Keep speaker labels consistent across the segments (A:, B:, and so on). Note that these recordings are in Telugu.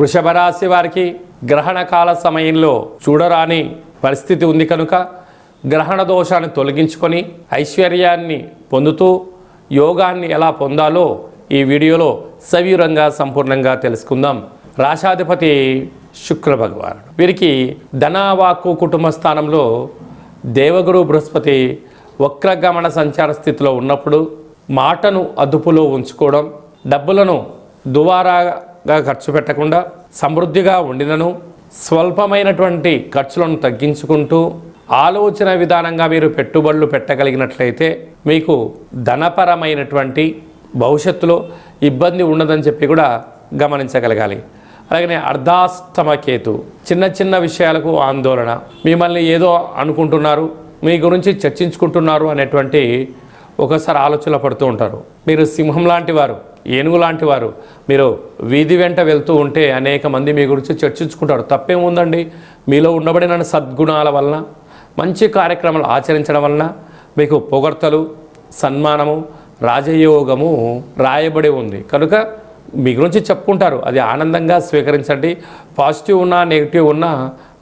A: వృషభ రాశి వారికి గ్రహణ కాల సమయంలో చూడరాని పరిస్థితి ఉంది కనుక గ్రహణ దోషాన్ని తొలగించుకొని ఐశ్వర్యాన్ని పొందుతూ యోగాన్ని ఎలా పొందాలో ఈ వీడియోలో సవివరంగా సంపూర్ణంగా తెలుసుకుందాం. రాశాధిపతి శుక్ర భగవానుడు. వీరికి ధనవాక్కు కుటుంబ స్థానంలో దేవగురు బృహస్పతి వక్రగమన సంచార స్థితిలో ఉన్నప్పుడు మాటను అదుపులో ఉంచుకోవడం, డబ్బులను దువారాగా ఖర్చు పెట్టకుండా సమృద్ధిగా ఉండినను స్వల్పమైనటువంటి ఖర్చులను తగ్గించుకుంటూ ఆలోచన విధానంగా మీరు పెట్టుబడులు పెట్టగలిగినట్లయితే మీకు ధనపరమైనటువంటి భవిష్యత్తులో ఇబ్బంది ఉండదని చెప్పి కూడా గమనించగలగాలి. అలాగనే అర్ధాష్టమ కేతు చిన్న చిన్న విషయాలకు ఆందోళన, మిమ్మల్ని ఏదో అనుకుంటున్నారు, మీ గురించి చర్చించుకుంటున్నారు అనేటువంటి ఒకసారి ఆలోచనలో పడుతూ ఉంటారు. మీరు సింహం లాంటి వారు, ఏనుగు లాంటి వారు. మీరు వీధి వెంట వెళ్తూ ఉంటే అనేక మంది మీ గురించి చర్చించుకుంటారు. తప్పేముందండి? మీలో ఉండబడిన సద్గుణాల వలన, మంచి కార్యక్రమాలు ఆచరించడం వలన మీకు పొగడ్తలు, సన్మానము, రాజయోగము రాయబడి ఉంది కనుక మీ గురించి చెప్పుకుంటారు. అది ఆనందంగా స్వీకరించండి. పాజిటివ్ ఉన్నా నెగిటివ్ ఉన్నా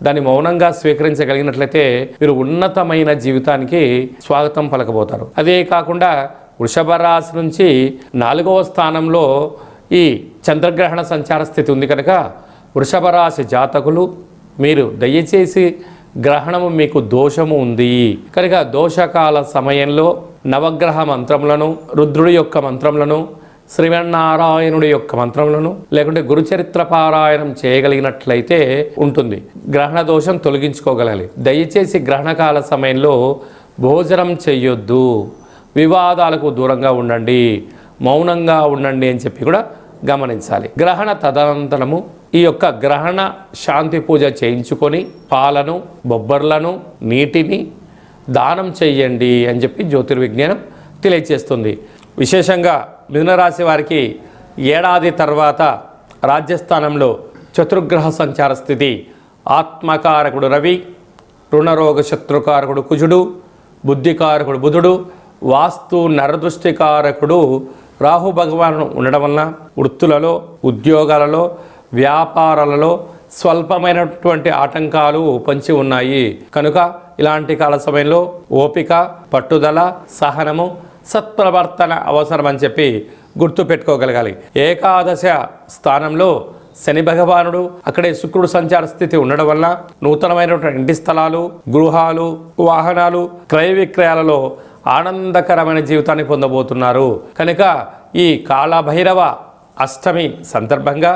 A: దాన్ని మౌనంగా స్వీకరించగలిగినట్లయితే మీరు ఉన్నతమైన జీవితానికి స్వాగతం పలకబోతారు. అదే కాకుండా వృషభ రాశి నుంచి 4వ స్థానంలో ఈ చంద్రగ్రహణ సంచార స్థితి ఉంది కనుక వృషభ రాశి జాతకులు మీరు దయచేసి గ్రహణము మీకు దోషము ఉంది కనుక దోషకాల సమయంలో నవగ్రహ మంత్రములను, రుద్రుడి యొక్క మంత్రములను, శ్రీమన్నారాయణుడి యొక్క మంత్రములను లేకుంటే గురుచరిత్ర పారాయణం చేయగలిగినట్లయితే ఉంటుంది. గ్రహణ దోషం తొలగించుకోగలగాలి. దయచేసి గ్రహణకాల సమయంలో భోజనం చెయ్యొద్దు, వివాదాలకు దూరంగా ఉండండి, మౌనంగా ఉండండి అని చెప్పి కూడా గమనించాలి. గ్రహణ తదనంతరము ఈ యొక్క గ్రహణ శాంతి పూజ చేయించుకొని పాలను, బొబ్బర్లను, నీటిని దానం చెయ్యండి అని చెప్పి జ్యోతిర్విజ్ఞానం తెలియజేస్తుంది. విశేషంగా మిథున రాశి వారికి ఏడాది తర్వాత రాజ్యస్థానంలో చతుర్గ్రహ సంచార స్థితి, ఆత్మకారకుడు రవి, రుణరోగ శత్రుకారకుడు కుజుడు, బుద్ధికారకుడు బుధుడు, వాస్తు నరదృష్టికారకుడు రాహు భగవాను ఉండడం వలన వృత్తులలో, ఉద్యోగాలలో, వ్యాపారాలలో స్వల్పమైనటువంటి ఆటంకాలు పొంచి ఉన్నాయి కనుక ఇలాంటి కాల సమయంలో ఓపిక, పట్టుదల, సహనము, సత్ప్రవర్తన అవసరం అని చెప్పి గుర్తు పెట్టుకోగలగాలి. ఏకాదశ స్థానంలో శని భగవానుడు, అక్కడే శుక్రుడు సంచార స్థితి ఉండడం వల్ల నూతనమైనటువంటి ఇంటి స్థలాలు, గృహాలు, వాహనాలు, క్రయ విక్రయాలలో ఆనందకరమైన జీవితాన్ని పొందబోతున్నారు కనుక ఈ కాళభైరవ అష్టమి సందర్భంగా